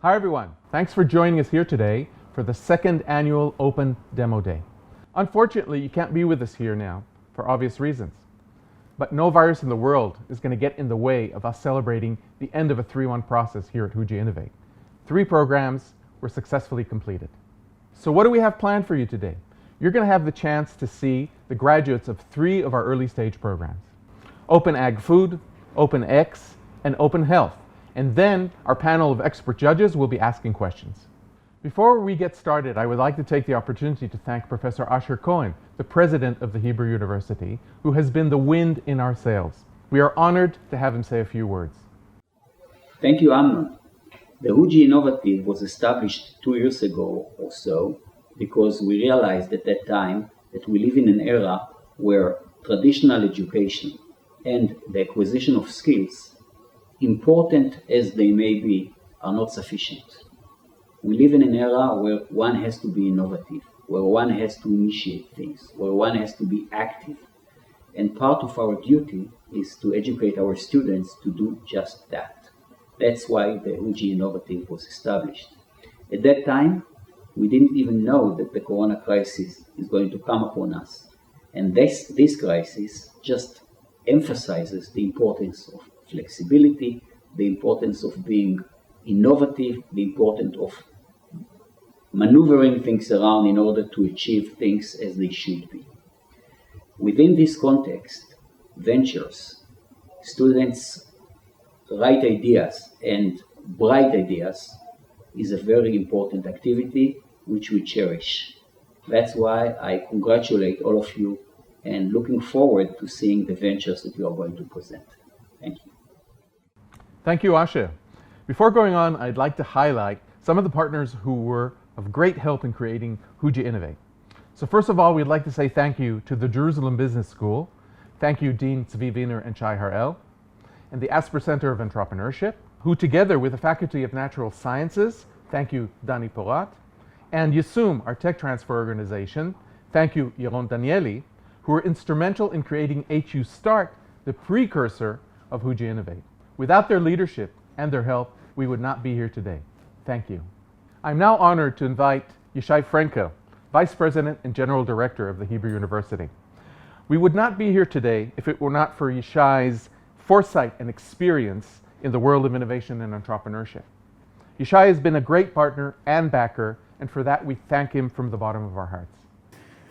Hi everyone, thanks for joining us here today for the second annual Open Demo Day. Unfortunately, you can't be with us here now for obvious reasons, but no virus in the world is going to get in the way of us celebrating the end of a 3-1 process here at HUJI Innovate. 3 programs were successfully completed. So what do we have planned for you today? You're going to have the chance to see the graduates of 3 of our early stage programs: Open Ag Food, Open X, and Open Health. And then our panel of expert judges will be asking questions. Before we get started, I would like to take the opportunity to thank Professor Asher Cohen, the president of the Hebrew University, who has been the wind in our sails. We are honored to have him say a few words. Thank you, Amnon. The HUJI Innovate was established 2 years ago or so because we realized at that time that we live in an era where traditional education and the acquisition of skills, important as they may be, are not sufficient. We live in an era where one has to be innovative, where one has to initiate things, where one has to be active. And part of our duty is to educate our students to do just that. That's why the HUJI Innovate was established. At that time, we didn't even know that the corona crisis is going to come upon us. And this crisis just emphasizes the importance of flexibility, the importance of being innovative, the importance of maneuvering things around in order to achieve things as they should be. Within this context, ventures, students' right ideas and bright ideas is a very important activity which we cherish. That's why I congratulate all of you and looking forward to seeing the ventures that you are going to present. Thank you. Thank you, Asher. Before going on, I'd like to highlight some of the partners who were of great help in creating HUJI Innovate. So first of all, we'd like to say thank you to the Jerusalem Business School. Thank you, Dean Tzvi Wiener and Shai Harel, and the ASPER Center of Entrepreneurship, who together with the Faculty of Natural Sciences, thank you, Dani Porat, and Yesum, our tech transfer organization, thank you, Yaron Danieli, who were instrumental in creating HU Start, the precursor of HUJI Innovate. Without their leadership and their help, we would not be here today. Thank you. I'm now honored to invite Yishai Frenkel, Vice President and General Director of the Hebrew University. We would not be here today if it were not for Yishai's foresight and experience in the world of innovation and entrepreneurship. Yishai has been a great partner and backer, and for that we thank him from the bottom of our hearts.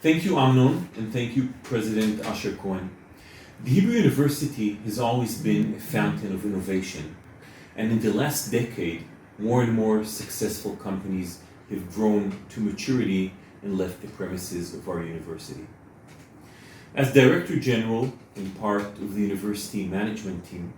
Thank you, Amnon, and thank you, President Asher Cohen. The Hebrew University has always been a fountain of innovation, and in the last decade, more and more successful companies have grown to maturity and left the premises of our university. As Director General and part of the university management team,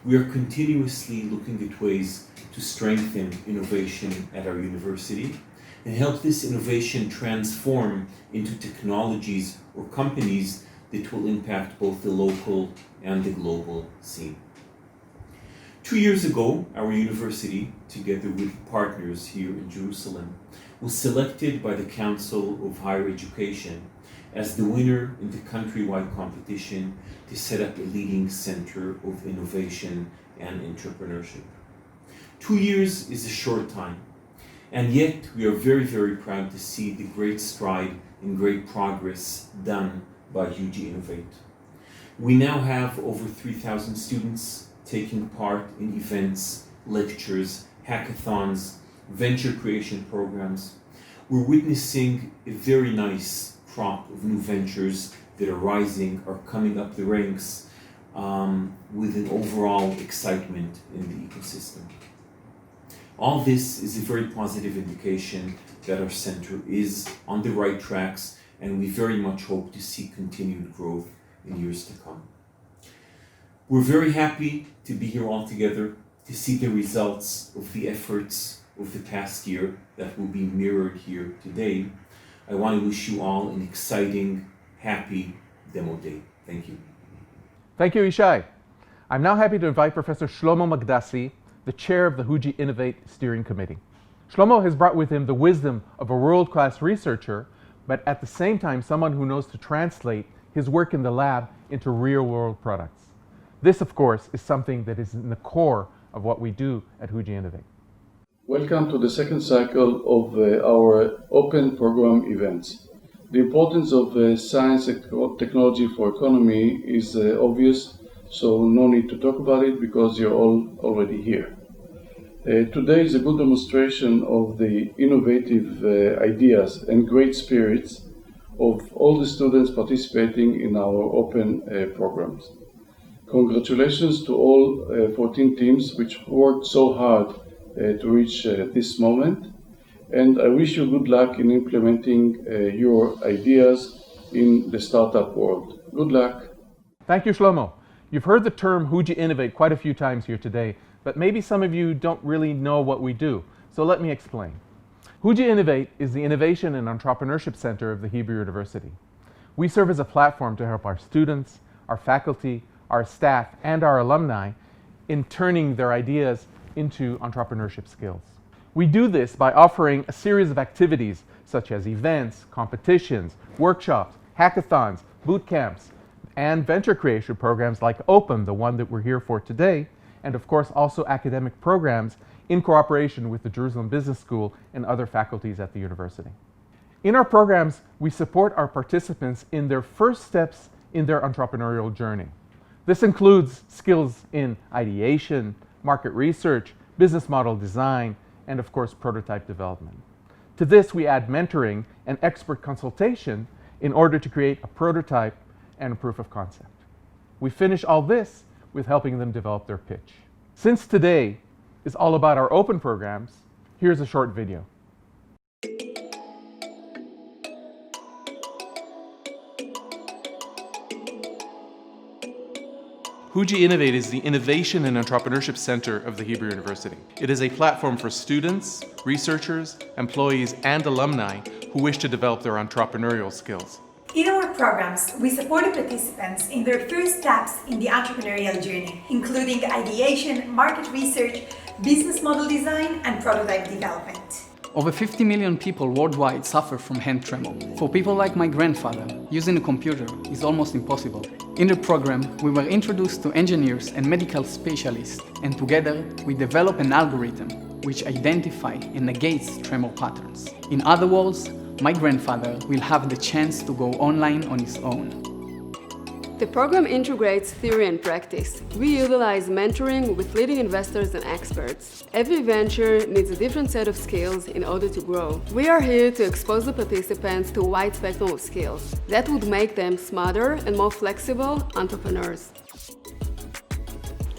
we are continuously looking at ways to strengthen innovation at our university and help this innovation transform into technologies or companies that will impact both the local and the global scene. 2 years ago, our university, together with partners here in Jerusalem, was selected by the Council of Higher Education as the winner in the countrywide competition to set up a leading center of innovation and entrepreneurship. 2 years is a short time, and yet we are very, very proud to see the great stride and great progress done by HUJI Innovate. We now have over 3,000 students taking part in events, lectures, hackathons, venture creation programs. We're witnessing a very nice crop of new ventures that are rising, are coming up the ranks with an overall excitement in the ecosystem. All this is a very positive indication that our center is on the right tracks, and we very much hope to see continued growth in years to come. We're very happy to be here all together, to see the results of the efforts of the past year that will be mirrored here today. I want to wish you all an exciting, happy Demo Day. Thank you. Thank you, Yishai. I'm now happy to invite Professor Shlomo Magdassi, the chair of the HUJI Innovate Steering Committee. Shlomo has brought with him the wisdom of a world-class researcher, but at the same time someone who knows to translate his work in the lab into real-world products. This, of course, is something that is in the core of what we do at HUJI Innovate. Welcome to the second cycle of our open program events. The importance of science and technology for economy is obvious, so no need to talk about it because you're all already here. Today is a good demonstration of the innovative ideas and great spirits of all the students participating in our open programs. Congratulations to all 14 teams which worked so hard to reach this moment, and I wish you good luck in implementing your ideas in the startup world. Good luck. Thank you, Shlomo. You've heard the term HUJI Innovate quite a few times here today, but maybe some of you don't really know what we do, so let me explain. HUJI Innovate is the Innovation and Entrepreneurship Center of the Hebrew University. We serve as a platform to help our students, our faculty, our staff, and our alumni in turning their ideas into entrepreneurship skills. We do this by offering a series of activities such as events, competitions, workshops, hackathons, boot camps, and venture creation programs like OPEN, the one that we're here for today, and of course also academic programs in cooperation with the Jerusalem Business School and other faculties at the university. In our programs, we support our participants in their first steps in their entrepreneurial journey. This includes skills in ideation, market research, business model design, and of course prototype development. To this, we add mentoring and expert consultation in order to create a prototype and a proof of concept. We finish all this with helping them develop their pitch. Since today is all about our open programs, here's a short video. HUJI Innovate is the Innovation and Entrepreneurship Center of the Hebrew University. It is a platform for students, researchers, employees, and alumni who wish to develop their entrepreneurial skills. In our programs, we support the participants in their first steps in the entrepreneurial journey, including ideation, market research, business model design, and prototype development. Over 50 million people worldwide suffer from hand tremor. For people like my grandfather, using a computer is almost impossible. In the program, we were introduced to engineers and medical specialists, and together we develop an algorithm which identifies and negates tremor patterns. In other words, my grandfather will have the chance to go online on his own. The program integrates theory and practice. We utilize mentoring with leading investors and experts. Every venture needs a different set of skills in order to grow. We are here to expose the participants to a wide spectrum of skills that would make them smarter and more flexible entrepreneurs.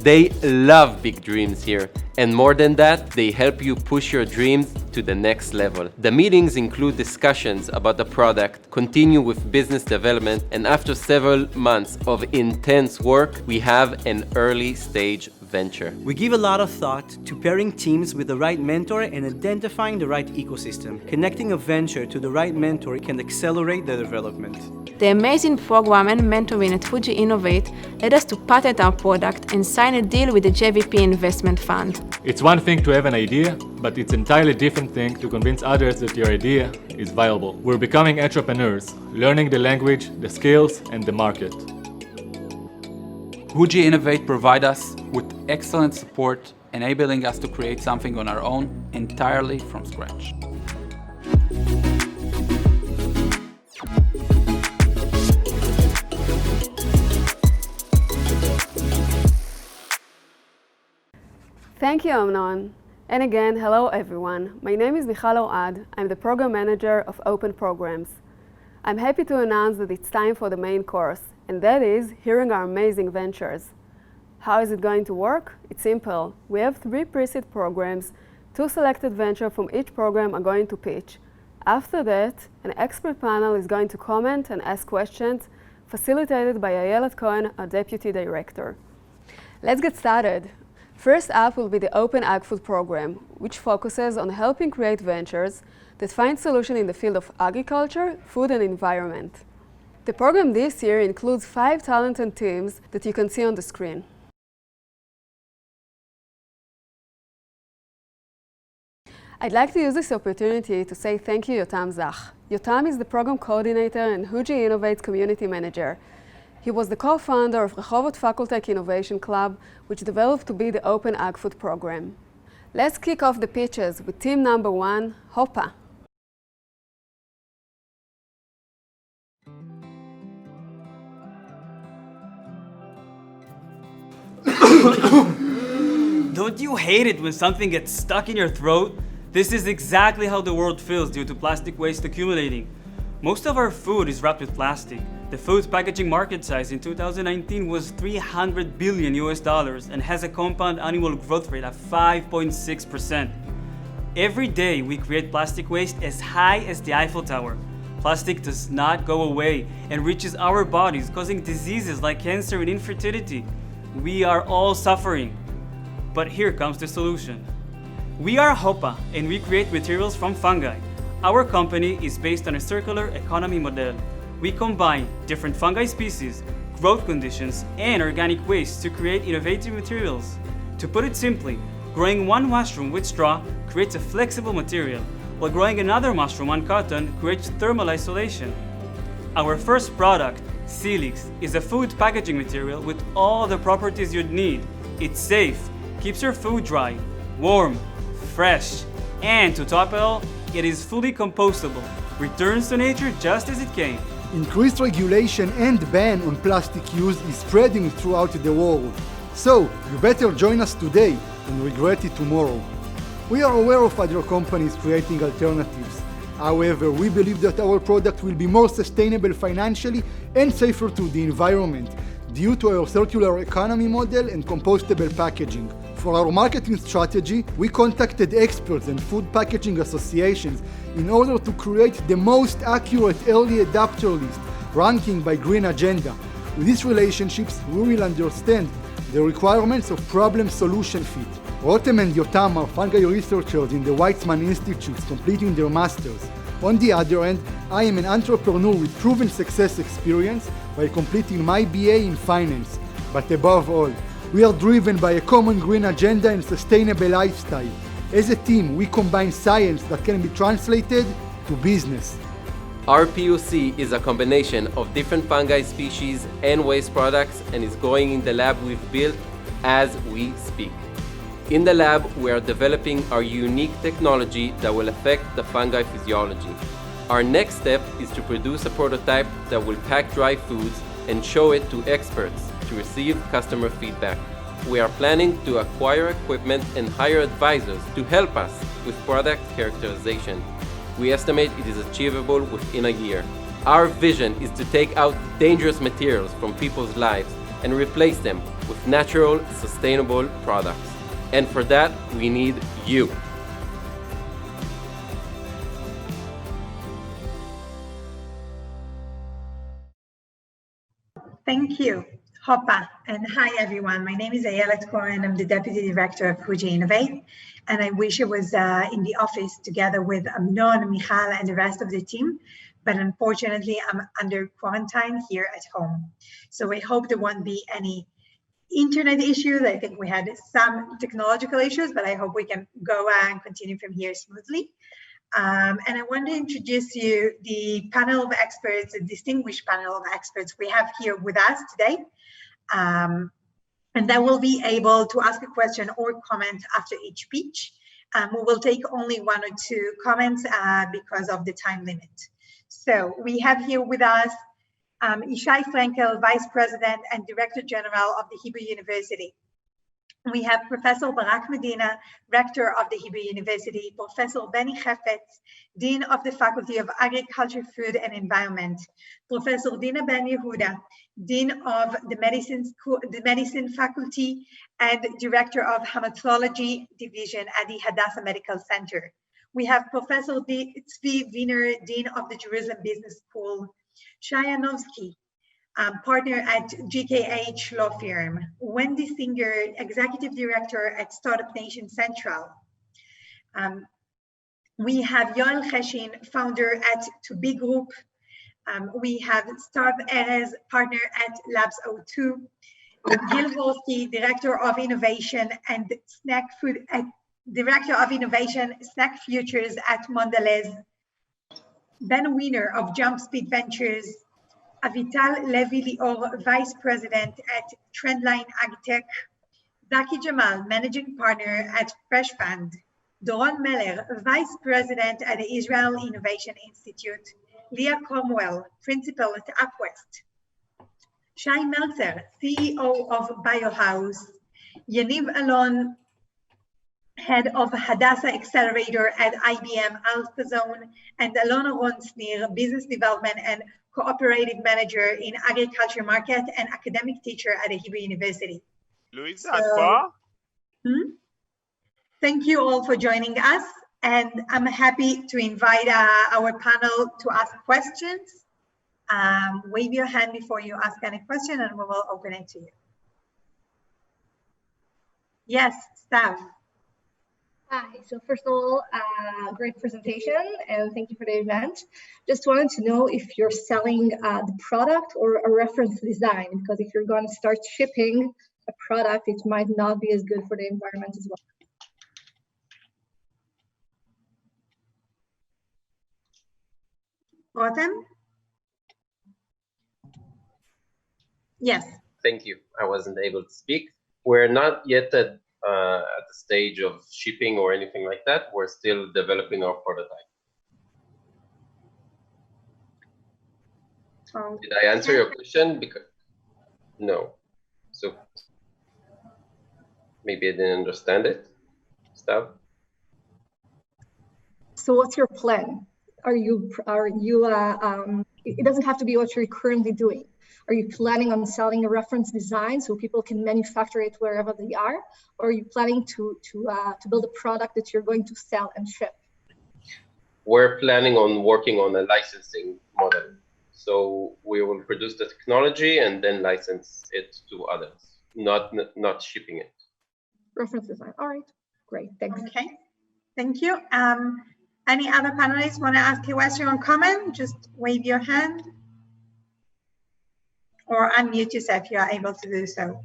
They love big dreams here, and more than that, they help you push your dreams to the next level. The meetings include discussions about the product, continue with business development, and after several months of intense work, we have an early stage venture. We give a lot of thought to pairing teams with the right mentor and identifying the right ecosystem. Connecting a venture to the right mentor can accelerate the development. The amazing program and mentoring at HUJI Innovate led us to patent our product and sign a deal with the JVP Investment Fund. It's one thing to have an idea, but it's an entirely different thing to convince others that your idea is viable. We're becoming entrepreneurs, learning the language, the skills, and the market. HUJI Innovate provides us with excellent support, enabling us to create something on our own entirely from scratch. Thank you, Amnon. And again, hello everyone. My name is Michal Oad. I'm the Program Manager of Open Programs. I'm happy to announce that it's time for the main course, and that is hearing our amazing ventures. How is it going to work? It's simple. We have 3 preset programs. 2 selected ventures from each program are going to pitch. After that, an expert panel is going to comment and ask questions, facilitated by Ayelet Cohen, our Deputy Director. Let's get started. First up will be the Open Ag-Food program, which focuses on helping create ventures that find solutions in the field of agriculture, food, and environment. The program this year includes 5 talented teams that you can see on the screen. I'd like to use this opportunity to say thank you, Yotam Zach. Yotam is the program coordinator and HUJI Innovate's community manager. He was the co-founder of Rehovot Faculty Innovation Club, which developed to be the Open Ag-Food program. Let's kick off the pitches with team number 1, HUJI. Don't you hate it when something gets stuck in your throat? This is exactly how the world feels due to plastic waste accumulating. Most of our food is wrapped with plastic. The food packaging market size in 2019 was $300 billion and has a compound annual growth rate of 5.6%. Every day we create plastic waste as high as the Eiffel Tower. Plastic does not go away and reaches our bodies, causing diseases like cancer and infertility. We are all suffering. But here comes the solution. We are HUJI and we create materials from fungi. Our company is based on a circular economy model. We combine different fungi species, growth conditions, and organic waste to create innovative materials. To put it simply, growing one mushroom with straw creates a flexible material, while growing another mushroom on cotton creates thermal isolation. Our first product, Silix, is a food packaging material with all the properties you'd need. It's safe, keeps your food dry, warm, fresh, and to top it all, it is fully compostable, returns to nature just as it came. Increased regulation and ban on plastic use is spreading throughout the world. So, you better join us today and regret it tomorrow. We are aware of other companies creating alternatives. However, we believe that our product will be more sustainable financially and safer to the environment due to our circular economy model and compostable packaging. For our marketing strategy, we contacted experts and food packaging associations in order to create the most accurate early adopter list, ranking by Green Agenda. With these relationships, we will understand the requirements of problem-solution fit. Rotem and Yotam are fungi researchers in the Weizmann Institutes completing their masters. On the other end, I am an entrepreneur with proven success experience while completing my BA in finance. But above all, we are driven by a common green agenda and sustainable lifestyle. As a team, we combine science that can be translated to business. Our POC is a combination of different fungi species and waste products and is going in the lab we've built as we speak. In the lab, we are developing our unique technology that will affect the fungi physiology. Our next step is to produce a prototype that will pack dry foods and show it to experts to receive customer feedback. We are planning to acquire equipment and hire advisors to help us with product characterization. We estimate it is achievable within a year. Our vision is to take out dangerous materials from people's lives and replace them with natural, sustainable products. And for that, we need you. Thank you, HUJI, and hi everyone. My name is Ayelet Cohen. I'm the Deputy Director of HUJI Innovate, and I wish I was in the office together with Amnon, Michal, and the rest of the team, but unfortunately I'm under quarantine here at home. So I hope there won't be any internet issues. I think we had some technological issues, but I hope we can go and continue from here smoothly. And I want to introduce you the panel of experts, a distinguished panel of experts we have here with us today. And that will be able to ask a question or comment after each pitch. We will take only 1 or 2 comments because of the time limit. So we have here with us Ishai Frankel, Vice President and Director General of the Hebrew University. We have Professor Barak Medina, Rector of the Hebrew University, Professor Benny Hefetz, Dean of the Faculty of Agriculture, Food and Environment, Professor Dina Ben Yehuda, Dean of the Medicine Faculty and Director of Hematology Division at the Hadassah Medical Center. We have Professor Tzvi Wiener, Dean of the Jerusalem Business School, Shai Anovsky, partner at GKH Law Firm, Wendy Singer, Executive Director at Startup Nation Central. We have Yoel Cheshin, founder at To Be Group. We have Starb Erez, partner at Labs O2. Gil Horsky, Director of Innovation and Snack Food, Director of Innovation, Snack Futures at Mondelez. Ben Wiener of Jump Speed Ventures. Avital Levi-Lior, Vice President at Trendline AgTech. Zaki Jamal, Managing Partner at Fresh Fund, Doron Meller, Vice President at the Israel Innovation Institute, Leah Cromwell, Principal at UpWest, Shai Meltzer, CEO of Biohouse, Yaniv Alon, Head of Hadassah Accelerator at IBM Alphazone, and Alona Ronsnir, Business Development and Cooperative Manager in Agriculture Market and Academic Teacher at the Hebrew University. Louisa, thank you all for joining us, and I'm happy to invite our panel to ask questions. Wave your hand before you ask any question and we will open it to you. Yes, Stav. Hi, so first of all, great presentation and thank you for the event. Just wanted to know if you're selling the product or a reference design, because if you're going to start shipping a product, it might not be as good for the environment as well. Rotem? Yes. Thank you. I wasn't able to speak. We're not yet at the stage of shipping or anything like that. We're still developing our prototype. Did I answer your question? Because no. So maybe I didn't understand it. Stav? So what's your plan? It doesn't have to be what you're currently doing. Are you planning on selling a reference design so people can manufacture it wherever they are? Or are you planning to build a product that you're going to sell and ship? We're planning on working on a licensing model. So we will produce the technology and then license it to others, not shipping it. Reference design. All right, great, thanks. Okay, thank you. Any other panelists want to ask a question or comment? Just wave your hand. Or unmute yourself if you are able to do so.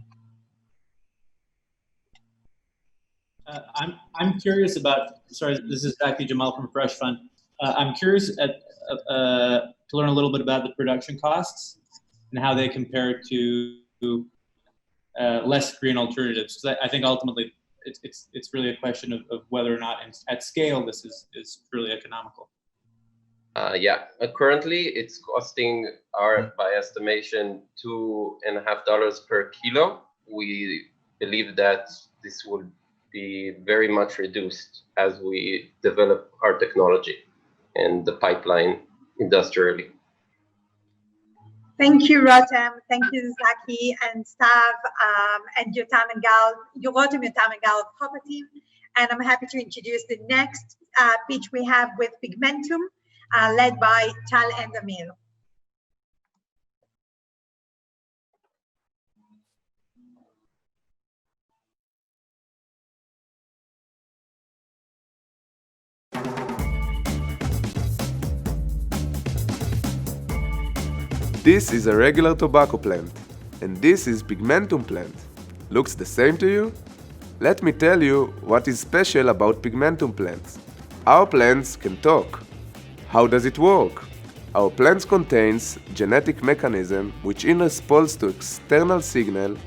I'm curious about, sorry, this is Zaki Jamal from Fresh Fund. I'm curious to learn a little bit about the production costs and how they compare to less green alternatives. Because I think ultimately it's really a question of whether or not at scale this is really economical. Yeah, currently it's costing by estimation, $2.50 per kilo. We believe that this will be very much reduced as we develop our technology and the pipeline industrially. Thank you, Rotem. Thank you, Zaki and Stav, and Yotam and Gal, Rotem, Yotam and Gal of Property. And I'm happy to introduce the next pitch we have with Pigmentum, led by Tal and Amir. This is a regular tobacco plant, and this is Pigmentum plant. Looks the same to you? Let me tell you what is special about Pigmentum plants. Our plants can talk. How does it work? Our plants contains genetic mechanism which in response to external signal,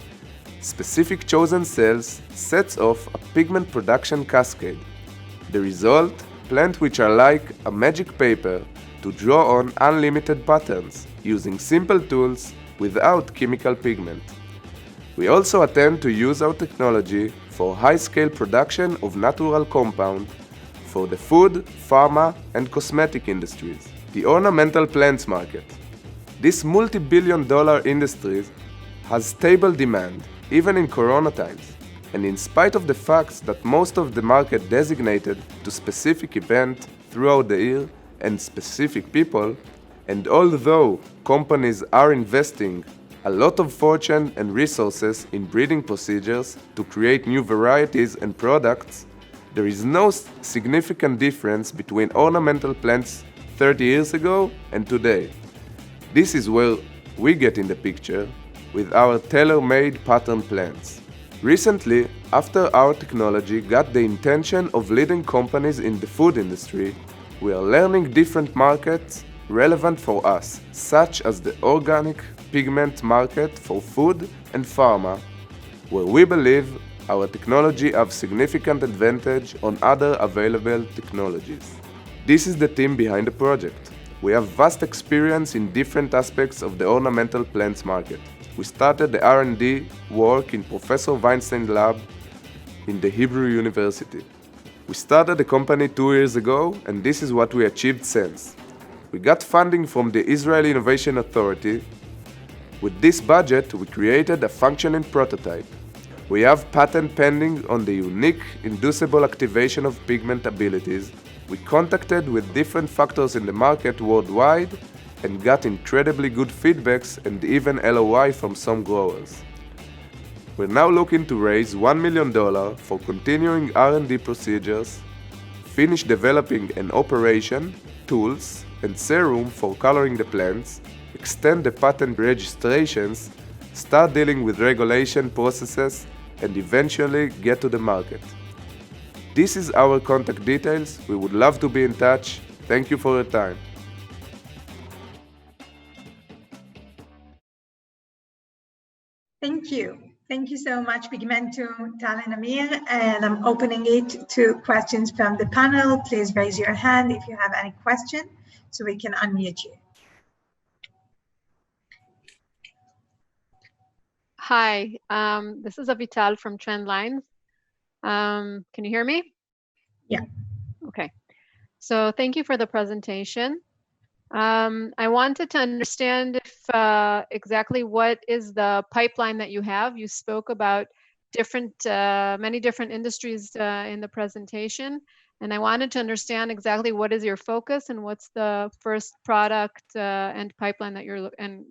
specific chosen cells sets off a pigment production cascade. The result, plants which are like a magic paper to draw on unlimited patterns using simple tools without chemical pigment. We also attempt to use our technology for high-scale production of natural compound for the food, pharma, and cosmetic industries. The ornamental plants market. This multi-billion-dollar industry has stable demand, even in Corona times. And in spite of the fact that most of the market designated to specific event throughout the year and specific people, and although companies are investing a lot of fortune and resources in breeding procedures to create new varieties and products, there is no significant difference between ornamental plants 30 years ago and today. This is where we get in the picture with our tailor-made pattern plants. Recently, after our technology got the intention of leading companies in the food industry, we are learning different markets relevant for us, such as the organic pigment market for food and pharma, where we believe our technology has significant advantage on other available technologies. This is the team behind the project. We have vast experience in different aspects of the ornamental plants market. We started the R&D work in Professor Weinstein's lab in the Hebrew University. We started the company 2 years ago, and this is what we achieved since. We got funding from the Israeli Innovation Authority. With this budget, we created a functioning prototype. We have patent pending on the unique inducible activation of pigment abilities. We contacted with different factors in the market worldwide and got incredibly good feedbacks and even LOI from some growers. We're now looking to raise $1 million for continuing R&D procedures, finish developing an operation, tools, and serum for coloring the plants, extend the patent registrations, start dealing with regulation processes, and eventually get to the market. This is our contact details. We would love to be in touch. Thank you for your time. Thank you. Thank you so much, Pigmentum, Tal and Amir. And I'm opening it to questions from the panel. Please raise your hand if you have any question so we can unmute you. Hi, this is Avital from Trendlines. Can you hear me? Yeah. Okay. So thank you for the presentation. I wanted to understand if exactly what is the pipeline that you have. You spoke about many different industries in the presentation, and I wanted to understand exactly what is your focus and what's the first product and pipeline that you're and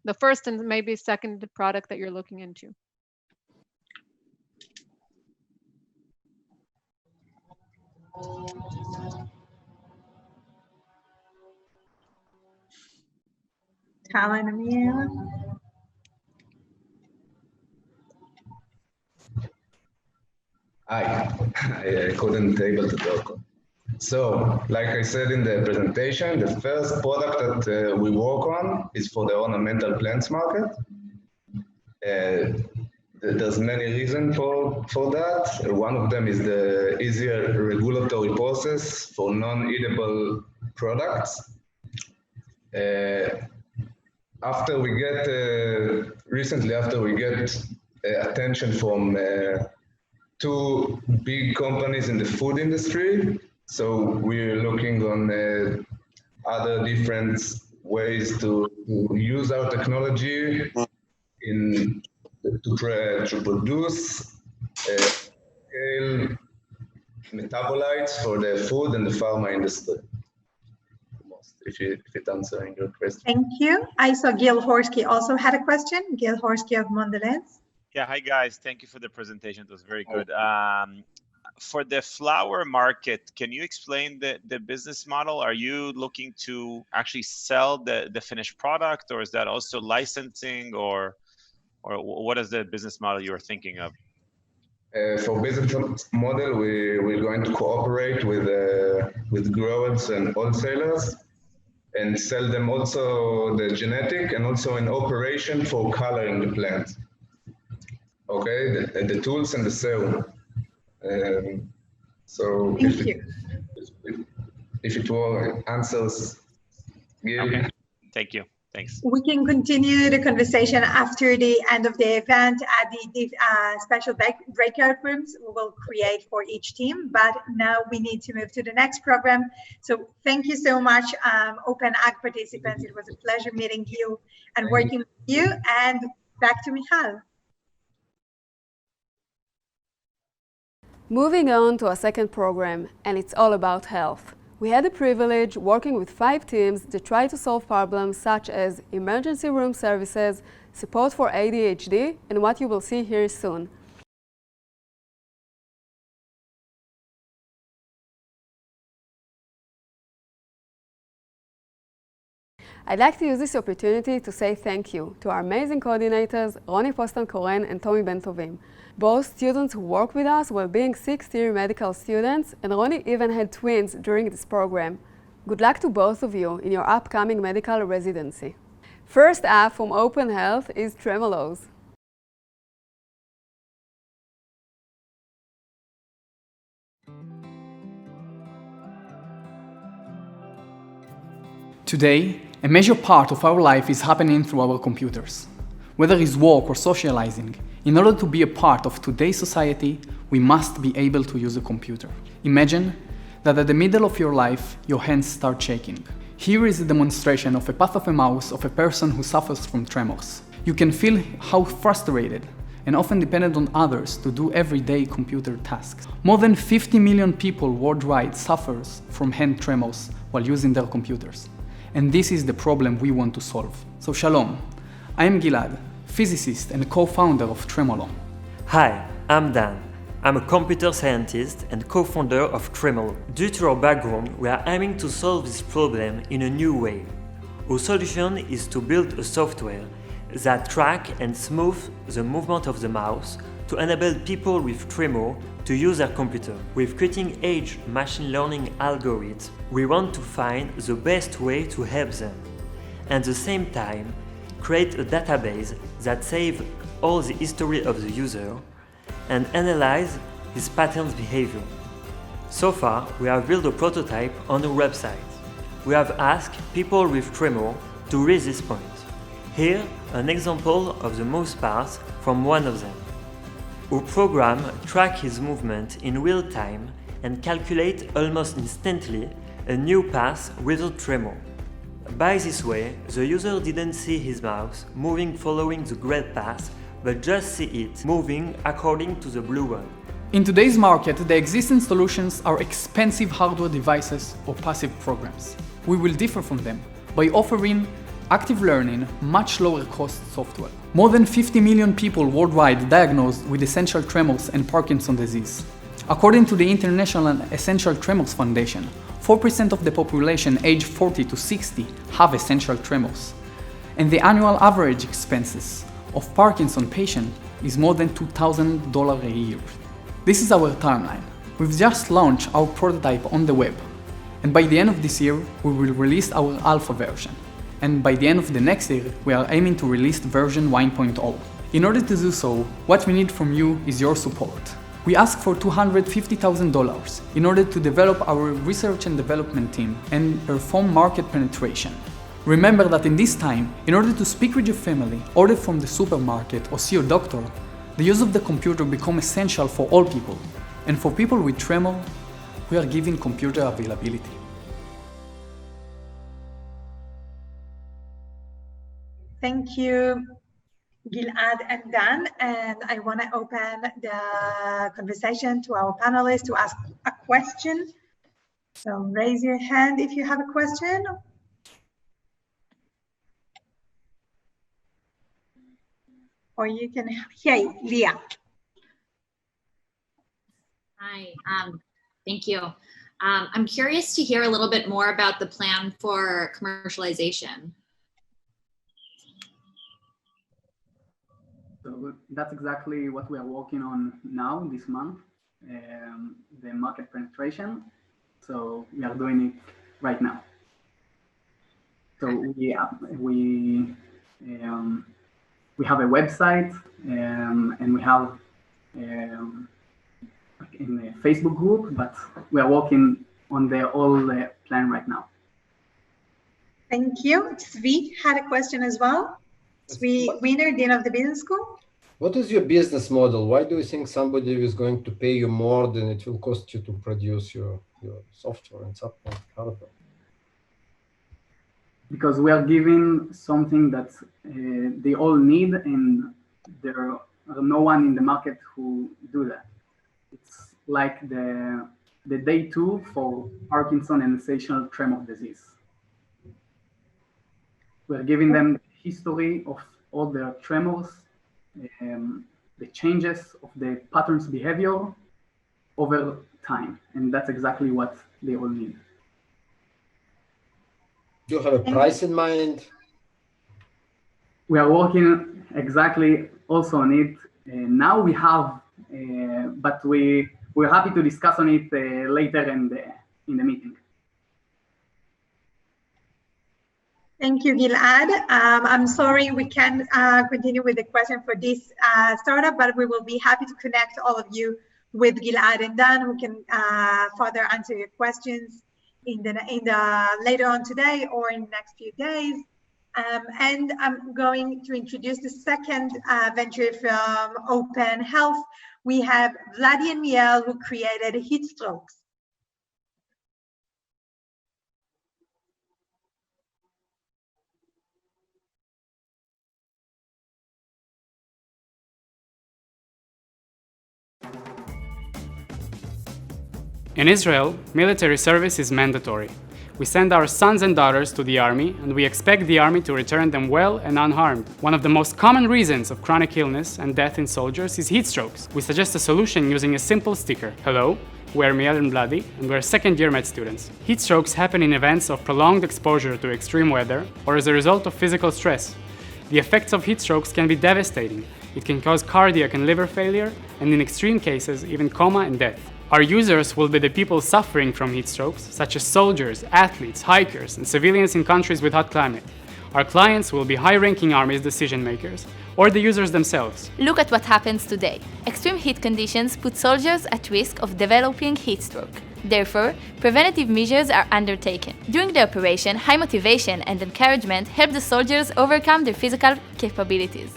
the first and maybe second product that you're looking into. Tal and Amir. Hi, I couldn't able to talk. So, like I said in the presentation, the first product that we work on is for the ornamental plants market. There's many reasons for that. One of them is the easier regulatory process for non-eatable products. Recently after we get attention from two big companies in the food industry, so we're looking on other different ways to use our technology to produce scale metabolites for the food and the pharma industry. If it answering your question. Thank you. I saw Gil Horsky also had a question. Gil Horsky of Mondelez. Yeah, hi guys. Thank you for the presentation. It was very good. For the flower market, can you explain the business model? Are you looking to actually sell the finished product, or is that also licensing, or what is the business model you're thinking of? For business model, we're going to cooperate with growers and wholesalers and sell them also the genetic and also an operation for coloring the plant. Okay, the tools and the serum. So if it will answers, okay. Thank you. Thanks. We can continue the conversation after the end of the event at the special breakout rooms we will create for each team. But now we need to move to the next program. So thank you so much, Open Ag participants. It was a pleasure meeting you and working with you. And back to Michal. Moving on to our second program, and it's all about health. We had the privilege working with 5 teams that try to solve problems such as emergency room services, support for ADHD, and what you will see here soon. I'd like to use this opportunity to say thank you to our amazing coordinators, Roni Postan-Koren and Tommy Ben-Tovim. Both students who work with us while being 6th-year medical students, and Roni even had twins during this program. Good luck to both of you in your upcoming medical residency. First up from Open Health is Tremolos. Today, a major part of our life is happening through our computers. Whether it's work or socializing, in order to be a part of today's society, we must be able to use a computer. Imagine that at the middle of your life, your hands start shaking. Here is a demonstration of a path of a mouse of a person who suffers from tremors. You can feel how frustrated and often dependent on others to do everyday computer tasks. More than 50 million people worldwide suffers from hand tremors while using their computers. And this is the problem we want to solve. So Shalom, I am Gilad, physicist and co-founder of Tremolo. Hi, I'm Dan. I'm a computer scientist and co-founder of Tremolo. Due to our background, we are aiming to solve this problem in a new way. Our solution is to build a software that track and smooth the movement of the mouse to enable people with tremor to use their computer. With cutting-edge machine learning algorithms, we want to find the best way to help them. And at the same time, create a database that saves all the history of the user and analyze his pattern's behavior. So far, we have built a prototype on our website. We have asked people with tremor to reach this point. Here, an example of the mouse path from one of them. Our program tracks his movement in real time and calculates almost instantly a new path without tremor. By this way, the user didn't see his mouse moving following the gray path, but just see it moving according to the blue one. In today's market, the existing solutions are expensive hardware devices or passive programs. We will differ from them by offering active learning, much lower cost software. More than 50 million people worldwide diagnosed with essential tremors and Parkinson's disease. According to the International Essential Tremors Foundation, 4% of the population aged 40 to 60 have essential tremors. And the annual average expenses of Parkinson's patient is more than $2,000 a year. This is our timeline. We've just launched our prototype on the web, and by the end of this year, we will release our alpha version. And by the end of the next year, we are aiming to release version 1.0. In order to do so, what we need from you is your support. We ask for $250,000 in order to develop our research and development team and perform market penetration. Remember that in this time, in order to speak with your family, order from the supermarket or see your doctor, the use of the computer becomes essential for all people. And for people with tremor, we are giving computer availability. Thank you, Gilad and Dan. And I want to open the conversation to our panelists to ask a question. So raise your hand if you have a question. Or you can, hey, Leah. Hi, thank you. I'm curious to hear a little bit more about the plan for commercialization. So that's exactly what we are working on now, this month, the market penetration. So we are doing it right now. So we have a website and we have in a Facebook group, but we are working on the whole plan right now. Thank you. Zvi had a question as well. Zvi Wiener, Dean of the Business School. What is your business model? Why do you think somebody is going to pay you more than it will cost you to produce your software and support hardware? Because we are giving something that they all need, and there are no one in the market who do that. It's like the day two for Parkinson and essential tremor disease. We're giving them history of all their tremors, the changes of the patterns behavior over time, and that's exactly what they all need. Do you have a price in mind? We are working exactly also on it. Now we have, but we're happy to discuss on it later in the meeting. Thank you, Gilad. I'm sorry we can't continue with the question for this startup, but we will be happy to connect all of you with Gilad and Dan, who can further answer your questions later on today or in the next few days. And I'm going to introduce the second venture from Open Health. We have Vladi and Miel, who created heat strokes. In Israel, military service is mandatory. We send our sons and daughters to the army, and we expect the army to return them well and unharmed. One of the most common reasons of chronic illness and death in soldiers is heat strokes. We suggest a solution using a simple sticker. Hello, we're Miel and Vladi, and we're second-year med students. Heat strokes happen in events of prolonged exposure to extreme weather or as a result of physical stress. The effects of heat strokes can be devastating. It can cause cardiac and liver failure, and in extreme cases, even coma and death. Our users will be the people suffering from heat strokes, such as soldiers, athletes, hikers, and civilians in countries with hot climate. Our clients will be high-ranking armies decision makers, or the users themselves. Look at what happens today. Extreme heat conditions put soldiers at risk of developing heat stroke. Therefore, preventative measures are undertaken. During the operation, high motivation and encouragement help the soldiers overcome their physical capabilities.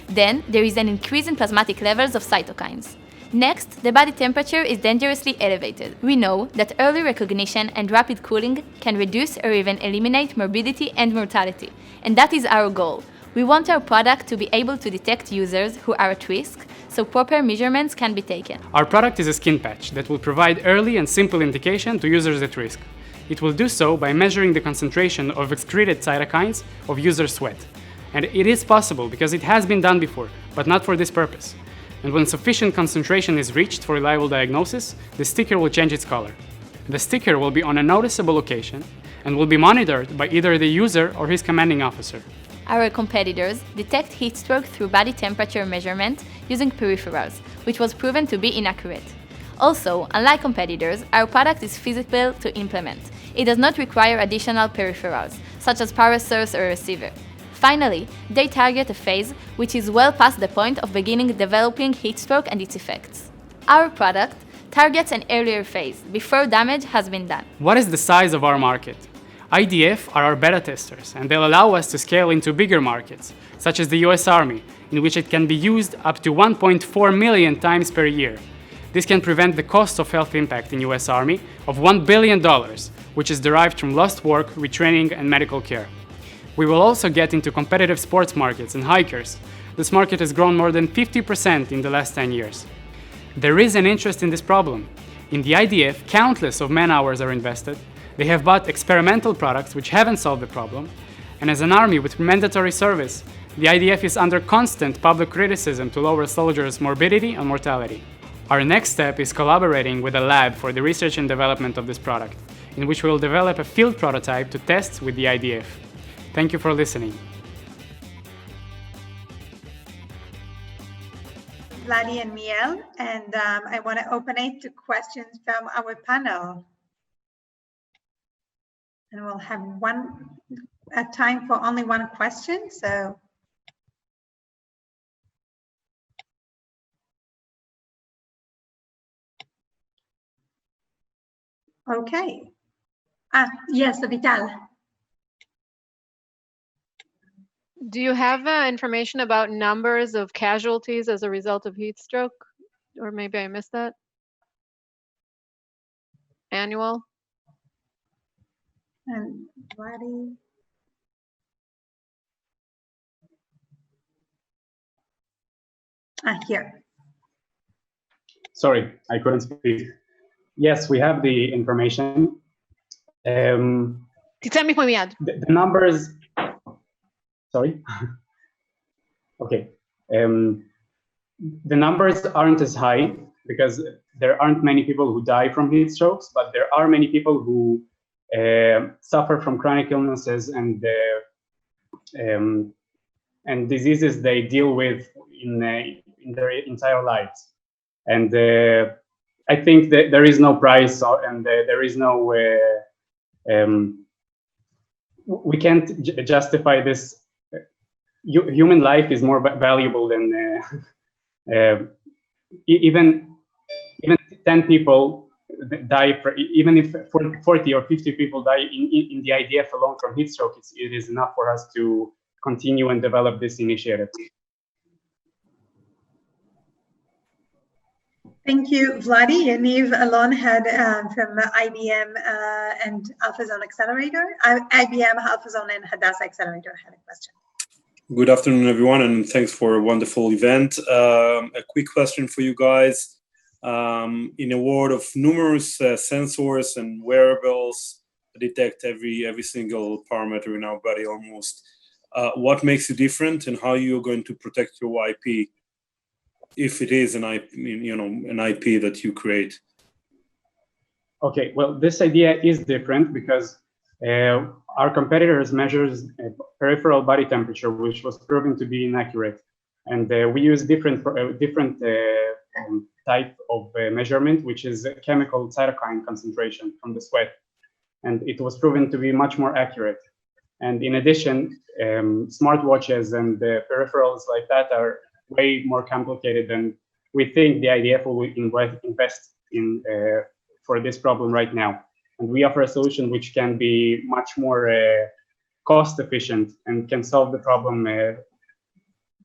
Then, there is an increase in plasmatic levels of cytokines. Next, the body temperature is dangerously elevated. We know that early recognition and rapid cooling can reduce or even eliminate morbidity and mortality, and that is our goal. We want our product to be able to detect users who are at risk, so proper measurements can be taken. Our product is a skin patch that will provide early and simple indication to users at risk. It will do so by measuring the concentration of excreted cytokines of user sweat. And it is possible because it has been done before, but not for this purpose. And when sufficient concentration is reached for reliable diagnosis, the sticker will change its color. The sticker will be on a noticeable location and will be monitored by either the user or his commanding officer. Our competitors detect heat stroke through body temperature measurement using peripherals, which was proven to be inaccurate. Also, unlike competitors, our product is feasible to implement. It does not require additional peripherals, such as power source or receiver. Finally, they target a phase which is well past the point of beginning developing heat stroke and its effects. Our product targets an earlier phase, before damage has been done. What is the size of our market? IDF are our beta testers, and they'll allow us to scale into bigger markets, such as the US Army, in which it can be used up to 1.4 million times per year. This can prevent the cost of health impact in US Army of $1 billion, which is derived from lost work, retraining, and medical care. We will also get into competitive sports markets and hikers. This market has grown more than 50% in the last 10 years. There is an interest in this problem. In the IDF, countless of man-hours are invested. They have bought experimental products which haven't solved the problem. And as an army with mandatory service, the IDF is under constant public criticism to lower soldiers' morbidity and mortality. Our next step is collaborating with a lab for the research and development of this product, in which we will develop a field prototype to test with the IDF. Thank you for listening. Vladi and Miel, and I want to open it to questions from our panel. And we'll have time for only one question, so. Okay. Yes, Vital. Do you have information about numbers of casualties as a result of heat stroke? Or maybe I missed that? Annual? And Vladi. Here. Sorry, I couldn't speak. Yes, we have the information. The numbers. Sorry. Okay. The numbers aren't as high because there aren't many people who die from heat strokes, but there are many people who suffer from chronic illnesses and diseases they deal with in their entire lives. And I think that there is no price and there is no we can't justify this. Human life is more valuable than even 10 people die, even if 40 or 50 people die in the IDF alone from heat stroke, it is enough for us to continue and develop this initiative. Thank you, Vladi. Yaniv Alon had from IBM and AlphaZone Accelerator. IBM, AlphaZone, and Hadassah Accelerator had a question. Good afternoon, everyone, and thanks for a wonderful event. A quick question for you guys. In a world of numerous sensors and wearables that detect every single parameter in our body almost, what makes you different, and how you're going to protect your IP, if it is an IP, an IP that you create? Okay, well, this idea is different because our competitors measures peripheral body temperature, which was proven to be inaccurate, and we use different type of measurement, which is chemical cytokine concentration from the sweat, and it was proven to be much more accurate. And in addition, smartwatches and peripherals like that are way more complicated than we think the IDF will invest in for this problem right now. And we offer a solution which can be much more cost efficient and can solve the problem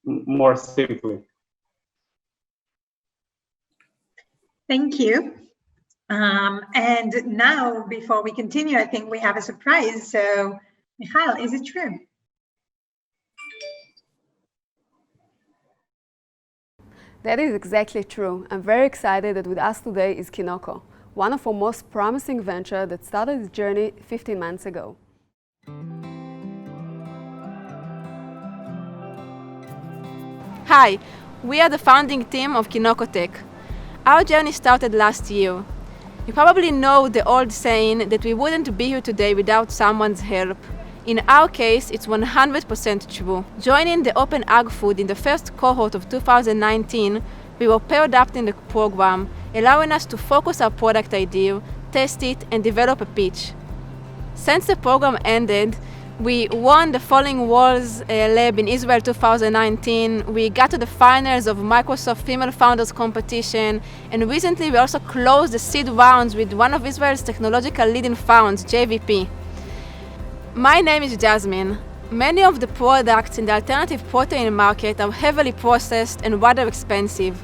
more simply. Thank you. And now, before we continue, I think we have a surprise. So, Michael, is it true? That is exactly true. I'm very excited that with us today is Kinoko, one of our most promising ventures that started its journey 15 months ago. Hi, we are the founding team of Kinoko Tech. Our journey started last year. You probably know the old saying that we wouldn't be here today without someone's help. In our case, it's 100% true. Joining the Open Ag Food in the first cohort of 2019, we were paired up in the program, allowing us to focus our product idea, test it, and develop a pitch. Since the program ended, we won the Falling Walls Lab in Israel 2019, we got to the finals of Microsoft Female Founders Competition, and recently we also closed the seed rounds with one of Israel's technological leading founds, JVP. My name is Jasmine. Many of the products in the alternative protein market are heavily processed and rather expensive.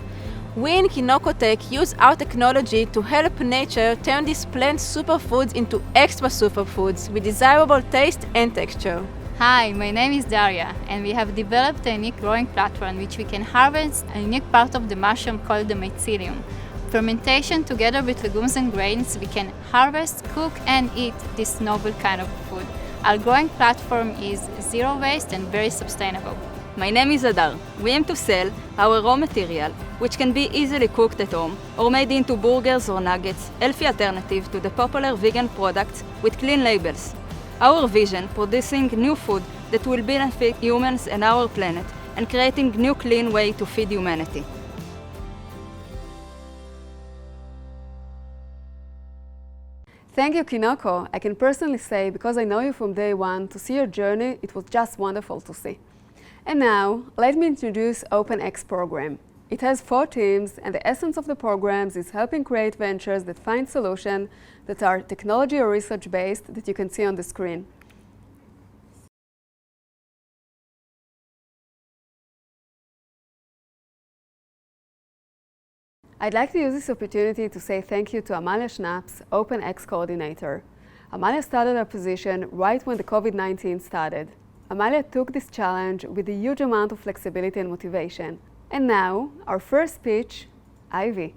We in Kinoko Tech use our technology to help nature turn these plant superfoods into extra superfoods with desirable taste and texture. Hi, my name is Daria, and we have developed a unique growing platform which we can harvest a unique part of the mushroom called the mycelium. Fermentation together with legumes and grains, we can harvest, cook, and eat this novel kind of food. Our growing platform is zero waste and very sustainable. My name is Adar. We aim to sell our raw material, which can be easily cooked at home or made into burgers or nuggets, healthy alternative to the popular vegan products with clean labels. Our vision, producing new food that will benefit humans and our planet, and creating new clean way to feed humanity. Thank you, Kinoko. I can personally say, because I know you from day one, to see your journey, it was just wonderful to see. And now, let me introduce OpenX program. It has 4 teams, and the essence of the programs is helping create ventures that find solutions that are technology or research-based that you can see on the screen. I'd like to use this opportunity to say thank you to Amalia Schnaps, OpenX coordinator. Amalia started her position right when the COVID-19 started. Amalia took this challenge with a huge amount of flexibility and motivation. And now, our first pitch, Ivy.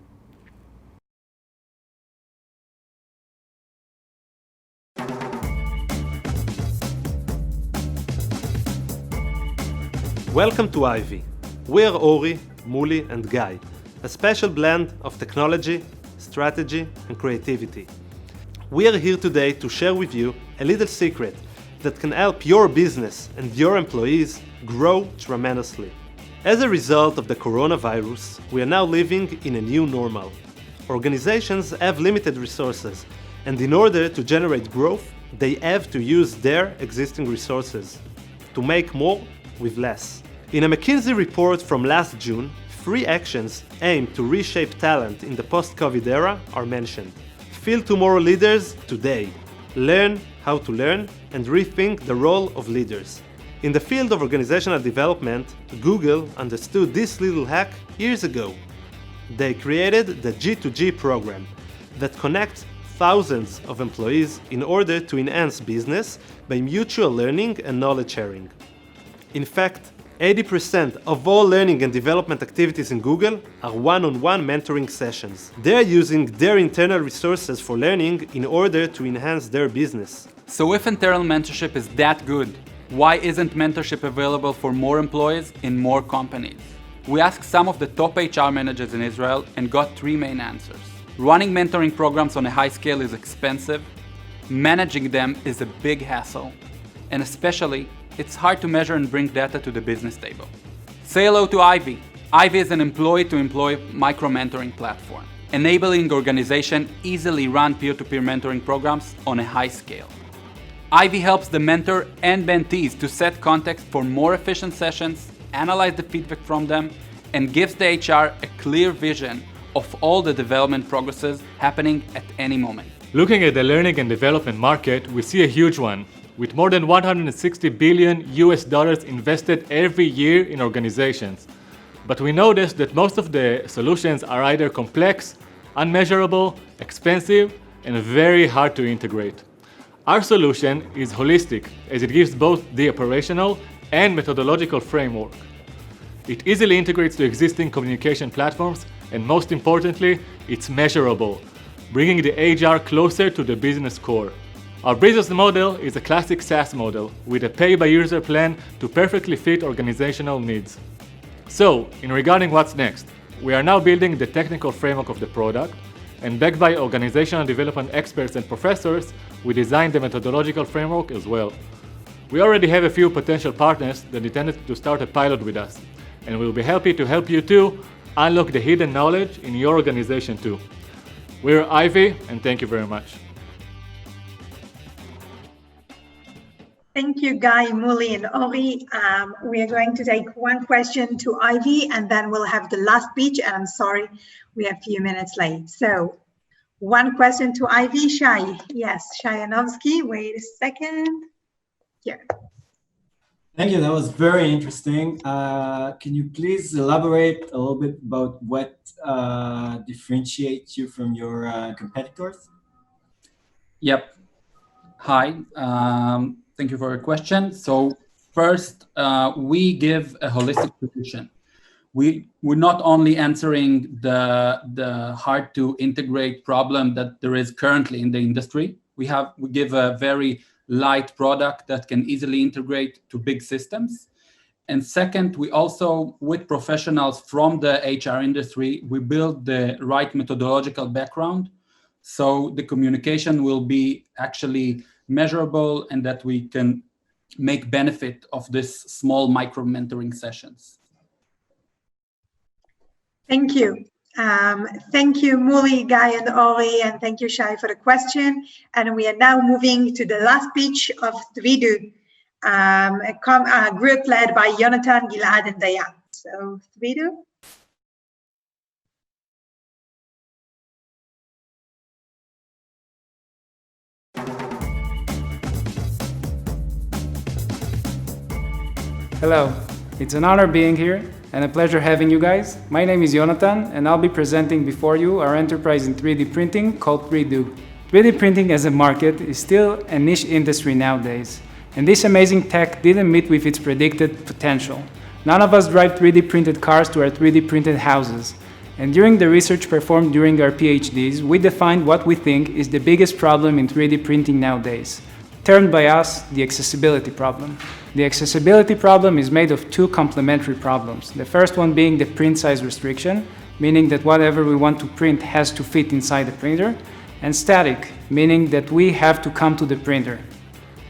Welcome to Ivy. We are Ori, Muli, and Guy, a special blend of technology, strategy, and creativity. We are here today to share with you a little secret that can help your business and your employees grow tremendously. As a result of the coronavirus, we are now living in a new normal. Organizations have limited resources, and in order to generate growth, they have to use their existing resources to make more with less. In a McKinsey report from last June, 3 actions aimed to reshape talent in the post-COVID era are mentioned. Feel tomorrow leaders today. Learn how to learn and rethink the role of leaders. In the field of organizational development, Google understood this little hack years ago. They created the G2G program that connects thousands of employees in order to enhance business by mutual learning and knowledge sharing. In fact, 80% of all learning and development activities in Google are one-on-one mentoring sessions. They're using their internal resources for learning in order to enhance their business. So if internal mentorship is that good, why isn't mentorship available for more employees in more companies? We asked some of the top HR managers in Israel and got 3 main answers. Running mentoring programs on a high scale is expensive, managing them is a big hassle, and especially, it's hard to measure and bring data to the business table. Say hello to Ivy. Ivy is an employee-to-employee micro-mentoring platform, enabling organizations easily run peer-to-peer mentoring programs on a high scale. Ivy helps the mentor and mentees to set context for more efficient sessions, analyze the feedback from them, and gives the HR a clear vision of all the development progresses happening at any moment. Looking at the learning and development market, we see a huge one, with more than $160 billion invested every year in organizations. But we noticed that most of the solutions are either complex, unmeasurable, expensive, and very hard to integrate. Our solution is holistic, as it gives both the operational and methodological framework. It easily integrates to existing communication platforms, and most importantly, it's measurable, bringing the HR closer to the business core. Our business model is a classic SaaS model with a pay-by-user plan to perfectly fit organizational needs. So, in regarding what's next, we are now building the technical framework of the product, and backed by organizational development experts and professors, we designed the methodological framework as well. We already have a few potential partners that intended to start a pilot with us, and we'll be happy to help you too unlock the hidden knowledge in your organization too. We're Ivy, and thank you very much. Thank you, Guy, Muli, and Ori. We are going to take one question to Ivy, and then we'll have the last speech. And I'm sorry, we are a few minutes late. So, one question to Ivy. Shai. Yes, Shayanovsky. Wait a second. Here. Thank you. That was very interesting. Can you please elaborate a little bit about what differentiates you from your competitors? Yep. Hi. Thank you for your question. So first, we give a holistic solution. We're not only answering the hard to integrate problem that there is currently in the industry. We give a very light product that can easily integrate to big systems. And second, we also, with professionals from the HR industry, we build the right methodological background. So the communication will be actually measurable and that we can make benefit of this small micro mentoring sessions. Thank you. Thank you, Muli, Guy, and Ori, and thank you, Shai, for the question. And we are now moving to the last speech of Tvidu, a group led by Jonathan, Gilad, and Dayan. So, Tvidu. Hello, it's an honor being here and a pleasure having you guys. My name is Jonathan and I'll be presenting before you our enterprise in 3D printing called Redo. 3D printing as a market is still a niche industry nowadays, and this amazing tech didn't meet with its predicted potential. None of us drive 3D printed cars to our 3D printed houses, and during the research performed during our PhDs, we defined what we think is the biggest problem in 3D printing nowadays, termed by us the accessibility problem. The accessibility problem is made of two complementary problems. The first one being the print size restriction, meaning that whatever we want to print has to fit inside the printer, and static, meaning that we have to come to the printer.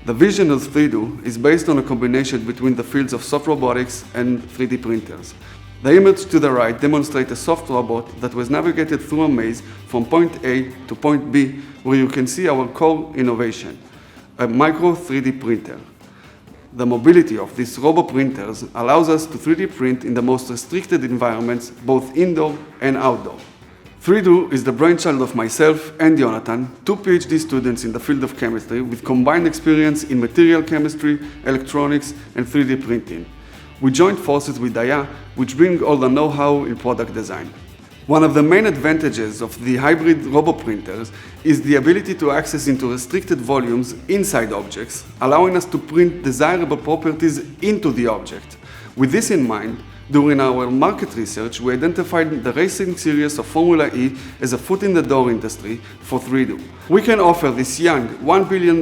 The vision of Tvidu is based on a combination between the fields of soft robotics and 3D printers. The image to the right demonstrates a soft robot that was navigated through a maze from point A to point B, where you can see our core innovation, a micro 3D printer. The mobility of these robo printers allows us to 3D print in the most restricted environments, both indoor and outdoor. 3Do is the brainchild of myself and Jonathan, two PhD students in the field of chemistry with combined experience in material chemistry, electronics, and 3D printing. We joined forces with Daya, which bring all the know-how in product design. One of the main advantages of the hybrid roboprinters is the ability to access into restricted volumes inside objects, allowing us to print desirable properties into the object. With this in mind, during our market research, we identified the racing series of Formula E as a foot-in-the-door industry for 3Do. We can offer this young, $1 billion,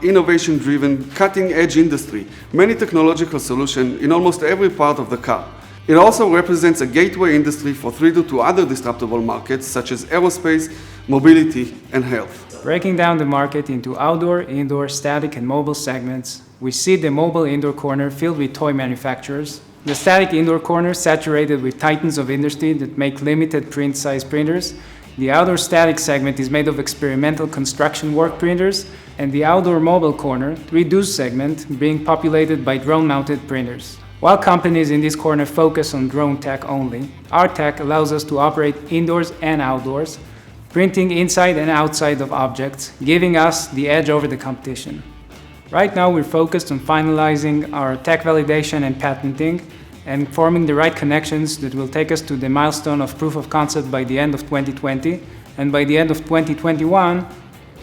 innovation-driven, cutting-edge industry many technological solutions in almost every part of the car. It also represents a gateway industry for 3Do to other disruptable markets such as aerospace, mobility, and health. Breaking down the market into outdoor, indoor, static, and mobile segments, we see the mobile indoor corner filled with toy manufacturers, the static indoor corner saturated with titans of industry that make limited print size printers. The outdoor static segment is made of experimental construction work printers, and the outdoor mobile corner, 3Do's segment, being populated by drone-mounted printers. While companies in this corner focus on drone tech only, our tech allows us to operate indoors and outdoors, printing inside and outside of objects, giving us the edge over the competition. Right now, we're focused on finalizing our tech validation and patenting and forming the right connections that will take us to the milestone of proof of concept by the end of 2020, and by the end of 2021,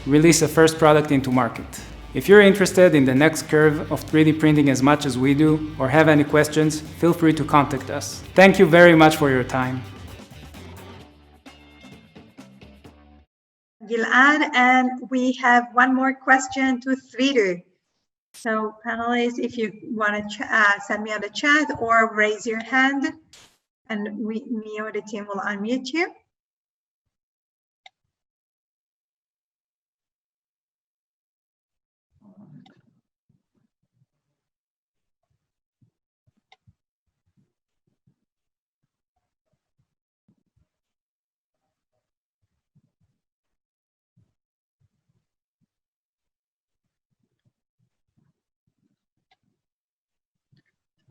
release the first product into market. If you're interested in the next curve of 3D printing as much as we do, or have any questions, feel free to contact us. Thank you very much for your time. Gilad, and we have one more question to 3Do. So panelists, if you want to send me on the chat or raise your hand, and me or the team will unmute you.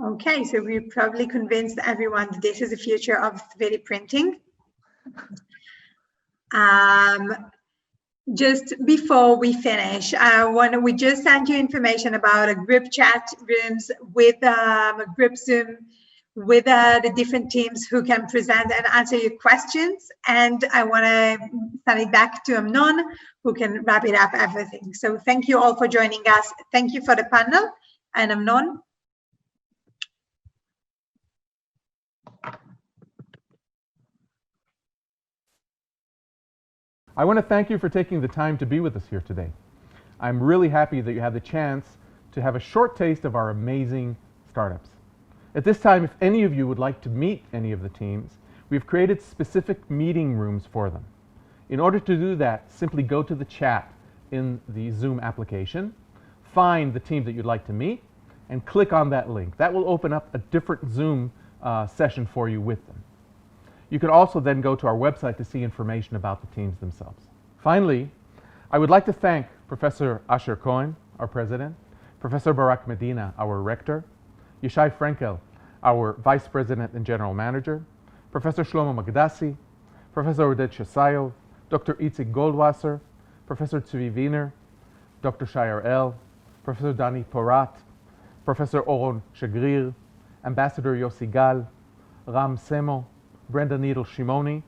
Okay, so we probably convinced everyone that this is the future of 3D printing. Just before we finish, we just sent you information about a group chat rooms with a group Zoom with the different teams who can present and answer your questions. And I want to send it back to Amnon, who can wrap it up everything. So thank you all for joining us. Thank you for the panel. And Amnon. I want to thank you for taking the time to be with us here today. I'm really happy that you had the chance to have a short taste of our amazing startups. At this time, if any of you would like to meet any of the teams, we've created specific meeting rooms for them. In order to do that, simply go to the chat in the Zoom application, find the team that you'd like to meet, and click on that link. That will open up a different Zoom session for you with them. You can also then go to our website to see information about the teams themselves. Finally, I would like to thank Professor Asher Cohen, our president, Professor Barak Medina, our rector, Yishai Frenkel, our vice president and general manager, Professor Shlomo Magdassi, Professor Oded Shesayov, Dr. Itzik Goldwasser, Professor Tzvi Wiener, Dr. Shai El, Professor Dani Porat, Professor Oron Shagrir, Ambassador Yossi Gal, Ram Semo, Brenda Needle Shimoni,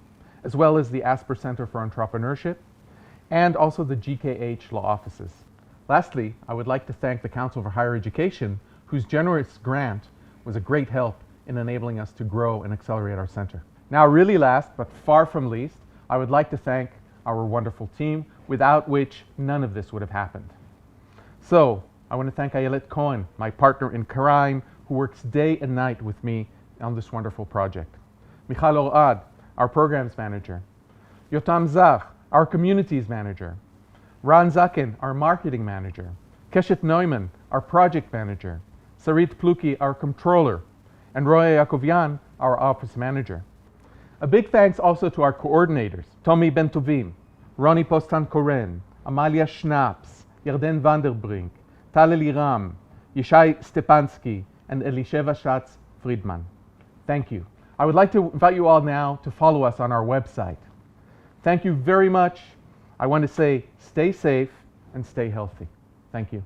as well as the ASPER Center for Entrepreneurship, and also the GKH law offices. Lastly, I would like to thank the Council for Higher Education, whose generous grant was a great help in enabling us to grow and accelerate our center. Now, really last, but far from least, I would like to thank our wonderful team, without which none of this would have happened. So, I want to thank Ayelet Cohen, my partner in crime, who works day and night with me on this wonderful project. Michal Orad, our programs manager. Yotam Zach, our communities manager. Ran Zaken, our marketing manager. Keshet Neumann, our project manager. Sarit Pluki, our controller. And Roy Yakovyan, our office manager. A big thanks also to our coordinators, Tommy Bentovim, Ronnie Postan-Koren, Amalia Schnaps, Yarden Vanderbrink, Tal Eliram, Yishai Stepansky, and Elisheva Schatz Friedman. Thank you. I would like to invite you all now to follow us on our website. Thank you very much. I want to say stay safe and stay healthy. Thank you.